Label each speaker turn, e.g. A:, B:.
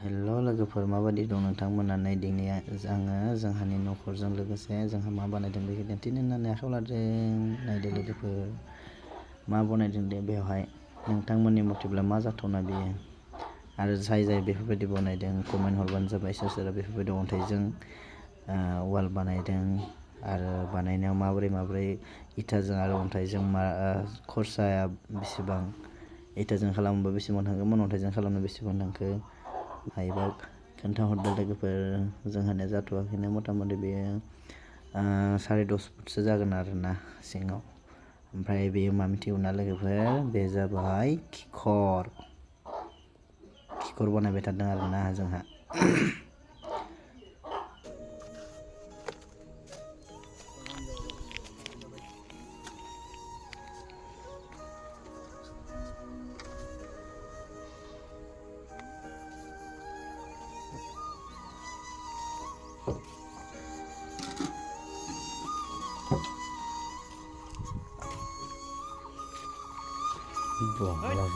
A: हेल' लोगोफोर माबायदि दं नोंथांमोना नै दिनै आङो जोंहानि न'खरजों लोगोसे जोंहा मा बानायदों बेखौ दिन्थिनो होननानै आखायाव लादों। नायदो लोगोफोर मा बनायदों दे बेवहाय नोंथांमोननि मथेब्ला मा जाथावना बेयो आरो जाय बेफोरबायदि बनायदों कमेन्ट हरबानो जाबाय सोर सोरा बेफोरबायदि अन्थाइजों वाल बानायदों आरो बानायनायाव माबोरै इथाजों आरो अन्थाइजों मा खरसाया बेसेबां इथाजों खालामोबा बेसेबां थांगौमोन अन्थाइजों खालामनो बेसेबां थांखो हायोबा खोन्थाहरदो लोगोफोर। जोंहानिया जाथ'वाखैनो मथा मथि बेयो 10.5 फुटसो जागोन आरोना सिङाव। ओमफ्राय बेयो मा मिथिगौना लोगोफोर बे जाबाय खिखर बानायबाय थादों आरोना जोंहा। Buah, malah